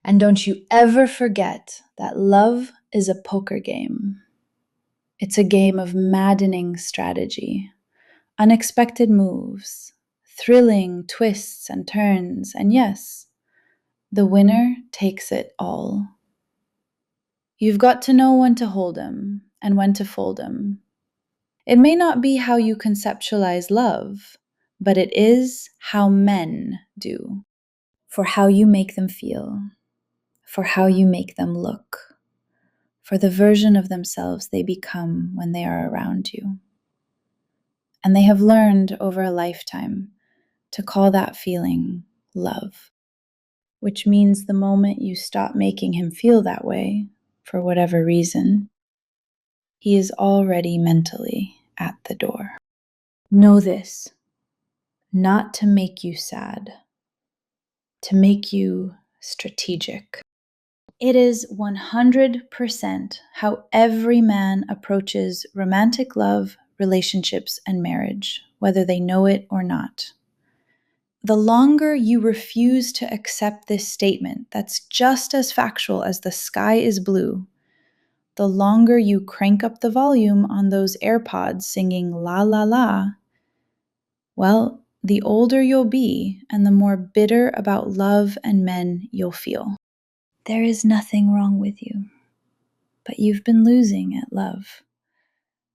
And don't you ever forget that love is a poker game. It's a game of maddening strategy, unexpected moves, thrilling twists and turns, and yes, the winner takes it all. You've got to know when to hold 'em and when to fold 'em. It may not be how you conceptualize love, but it is how men do. For how you make them feel, for how you make them look, for the version of themselves they become when they are around you. And they have learned over a lifetime to call that feeling love, which means the moment you stop making him feel that way, for whatever reason, he is already mentally at the door. Know this, not to make you sad, to make you strategic. It is 100% how every man approaches romantic love, relationships, and marriage, whether they know it or not. The longer you refuse to accept this statement that's just as factual as the sky is blue, the longer you crank up the volume on those AirPods singing la la la, well, the older you'll be and the more bitter about love and men you'll feel. There is nothing wrong with you, but you've been losing at love.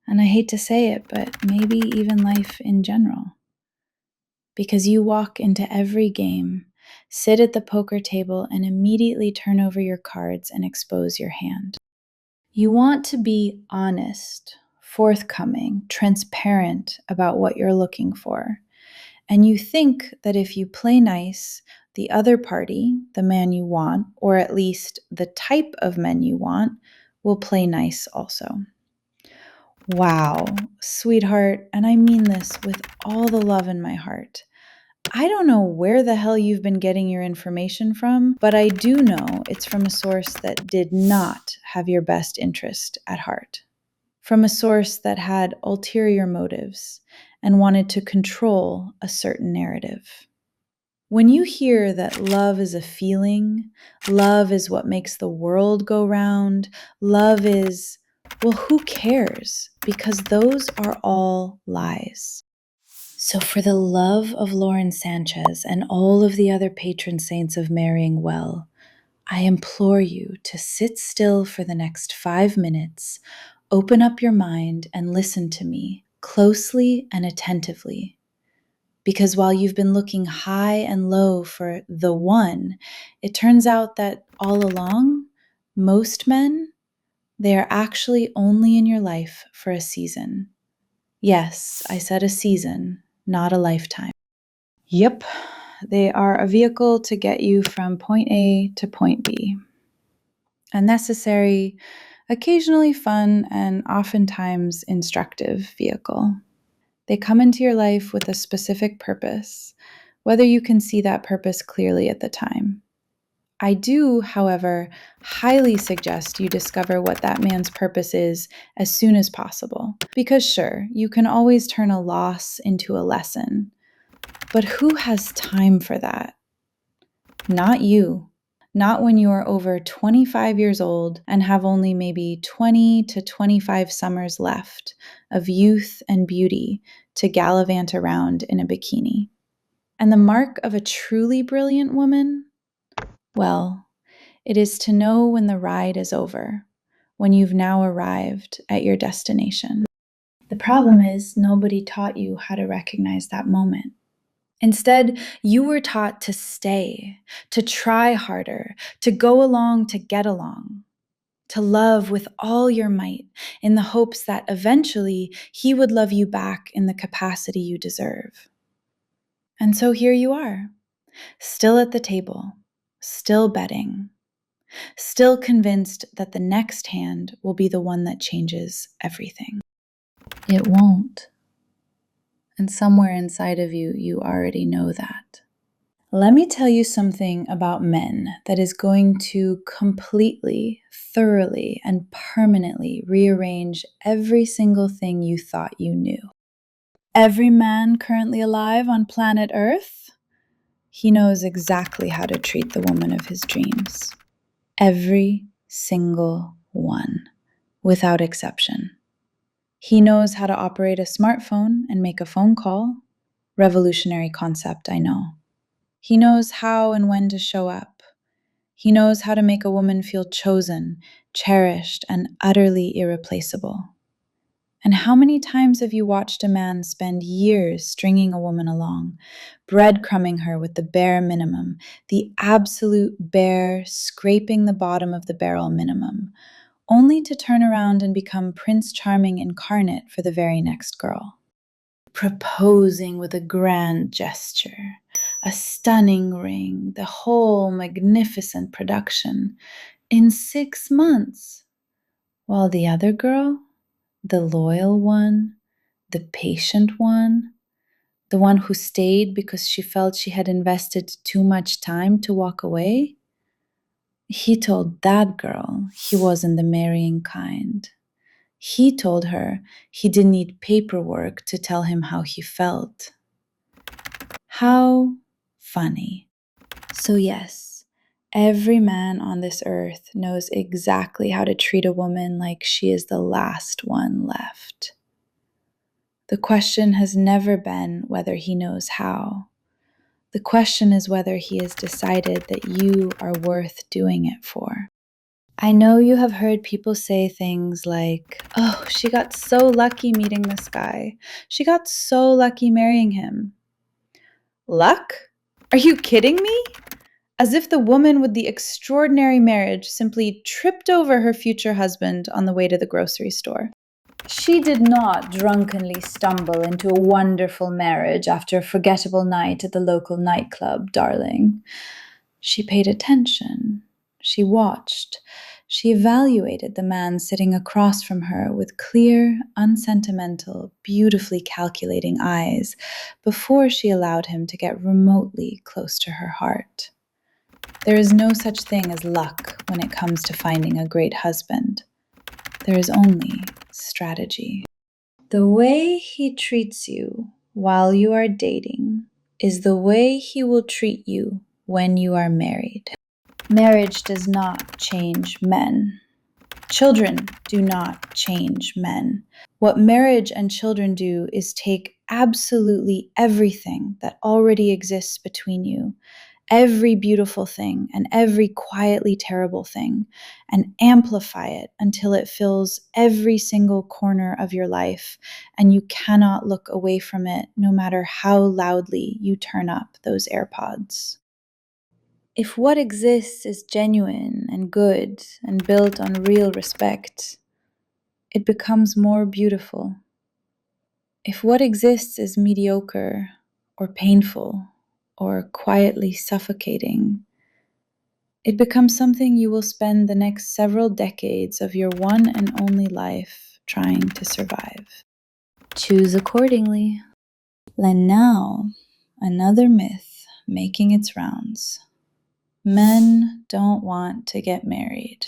And I hate to say it, but maybe even life in general. Because you walk into every game, sit at the poker table, and immediately turn over your cards and expose your hand. You want to be honest, forthcoming, transparent about what you're looking for. And you think that if you play nice, the other party, the man you want, or at least the type of men you want, will play nice also. Wow, sweetheart, and I mean this with all the love in my heart. I don't know where the hell you've been getting your information from, but I do know it's from a source that did not have your best interest at heart. From a source that had ulterior motives and wanted to control a certain narrative. When you hear that love is a feeling, love is what makes the world go round, love is, well, who cares? Because those are all lies. So for the love of Lauren Sanchez and all of the other patron saints of marrying well, I implore you to sit still for the next 5 minutes, open up your mind, and listen to me closely and attentively. Because while you've been looking high and low for the one, it turns out that all along, most men, they are actually only in your life for a season. Yes, I said a season, not a lifetime. Yep, they are a vehicle to get you from point A to point B. A necessary, occasionally fun, and oftentimes instructive vehicle. They come into your life with a specific purpose, whether you can see that purpose clearly at the time. I do, however, highly suggest you discover what that man's purpose is as soon as possible. Because sure, you can always turn a loss into a lesson. But who has time for that? Not you. Not when you are over 25 years old and have only maybe 20 to 25 summers left of youth and beauty to gallivant around in a bikini. And the mark of a truly brilliant woman? Well, it is to know when the ride is over, when you've now arrived at your destination. The problem is nobody taught you how to recognize that moment. Instead, you were taught to stay, to try harder, to go along to get along, to love with all your might in the hopes that eventually he would love you back in the capacity you deserve. And so here you are, still at the table, still betting, still convinced that the next hand will be the one that changes everything. It won't. And somewhere inside of you, you already know that. Let me tell you something about men that is going to completely, thoroughly, and permanently rearrange every single thing you thought you knew. Every man currently alive on planet Earth, he knows exactly how to treat the woman of his dreams. Every single one, without exception. He knows how to operate a smartphone and make a phone call. Revolutionary concept, I know. He knows how and when to show up. He knows how to make a woman feel chosen, cherished, and utterly irreplaceable. And how many times have you watched a man spend years stringing a woman along, breadcrumbing her with the bare minimum, the absolute bare, scraping the bottom of the barrel minimum, only to turn around and become Prince Charming incarnate for the very next girl? Proposing with a grand gesture, a stunning ring, the whole magnificent production in 6 months, while the other girl, the loyal one, the patient one, the one who stayed because she felt she had invested too much time to walk away, he told that girl he wasn't the marrying kind. He told her he didn't need paperwork to tell him how he felt. How funny. So, yes, every man on this earth knows exactly how to treat a woman like she is the last one left. The question has never been whether he knows how. The question is whether he has decided that you are worth doing it for. I know you have heard people say things like, "Oh, she got so lucky meeting this guy. She got so lucky marrying him." Luck? Are you kidding me? As if the woman with the extraordinary marriage simply tripped over her future husband on the way to the grocery store. She did not drunkenly stumble into a wonderful marriage after a forgettable night at the local nightclub, darling. She paid attention. She watched. She evaluated the man sitting across from her with clear, unsentimental, beautifully calculating eyes before she allowed him to get remotely close to her heart. There is no such thing as luck when it comes to finding a great husband. There is only strategy. The way he treats you while you are dating is the way he will treat you when you are married. Marriage does not change men. Children do not change men. What marriage and children do is take absolutely everything that already exists between you, every beautiful thing and every quietly terrible thing, and amplify it until it fills every single corner of your life, and you cannot look away from it no matter how loudly you turn up those AirPods. If what exists is genuine and good and built on real respect, it becomes more beautiful. If what exists is mediocre or painful or quietly suffocating, it becomes something you will spend the next several decades of your one and only life trying to survive. Choose accordingly. And now, another myth making its rounds. Men don't want to get married.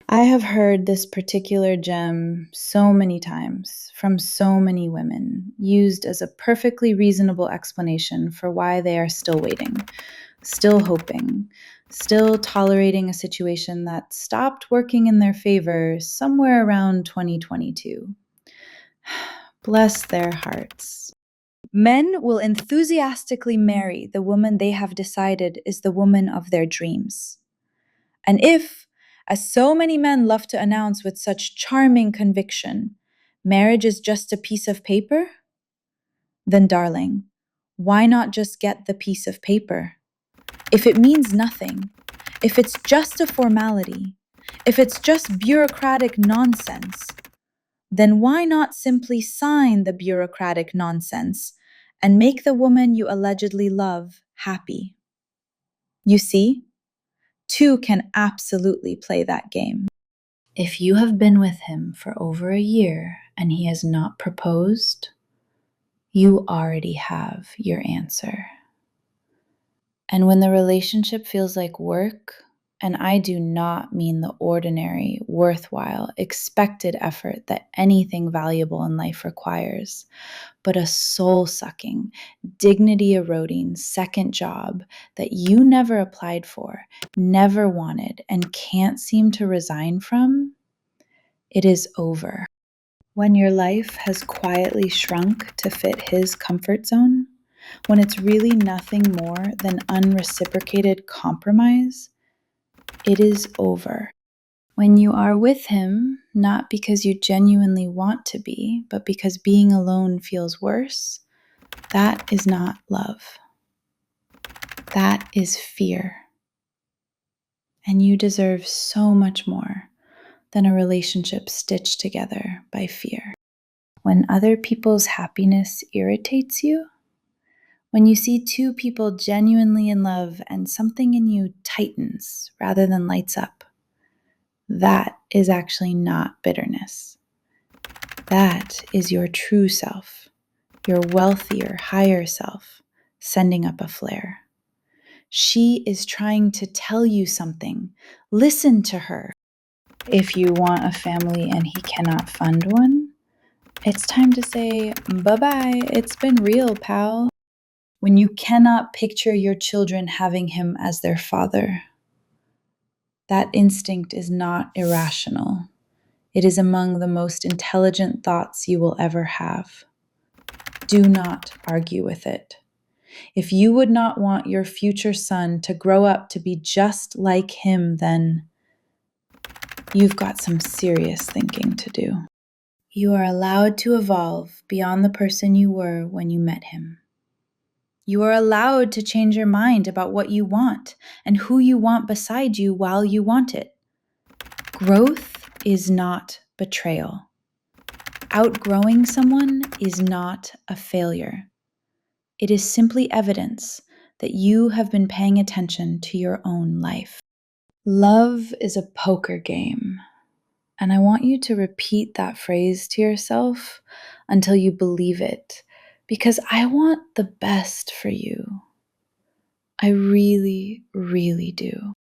I have heard this particular gem so many times from so many women, used as a perfectly reasonable explanation for why they are still waiting, still hoping, still tolerating a situation that stopped working in their favor somewhere around 2022. Bless their hearts. Men will enthusiastically marry the woman they have decided is the woman of their dreams. And if, as so many men love to announce with such charming conviction, marriage is just a piece of paper, then darling, why not just get the piece of paper? If it means nothing, if it's just a formality, if it's just bureaucratic nonsense, then why not simply sign the bureaucratic nonsense and make the woman you allegedly love happy? You see, two can absolutely play that game. If you have been with him for over a year and he has not proposed, you already have your answer. And when the relationship feels like work, And I do not mean the ordinary, worthwhile, expected effort that anything valuable in life requires, but a soul-sucking, dignity-eroding second job that you never applied for, never wanted, and can't seem to resign from. It is over. When your life has quietly shrunk to fit his comfort zone, when it's really nothing more than unreciprocated compromise, it is over. When you are with him, not because you genuinely want to be, but because being alone feels worse, that is not love. That is fear. And you deserve so much more than a relationship stitched together by fear. When other people's happiness irritates you, when you see two people genuinely in love and something in you tightens rather than lights up, that is actually not bitterness. That is your true self, your wealthier, higher self, sending up a flare. She is trying to tell you something. Listen to her. If you want a family and he cannot fund one, it's time to say, bye-bye, it's been real, pal. When you cannot picture your children having him as their father, that instinct is not irrational. It is among the most intelligent thoughts you will ever have. Do not argue with it. If you would not want your future son to grow up to be just like him, then you've got some serious thinking to do. You are allowed to evolve beyond the person you were when you met him. You are allowed to change your mind about what you want and who you want beside you while you want it. Growth is not betrayal. Outgrowing someone is not a failure. It is simply evidence that you have been paying attention to your own life. Love is a poker game. And I want you to repeat that phrase to yourself until you believe it, because I want the best for you. I really, really do.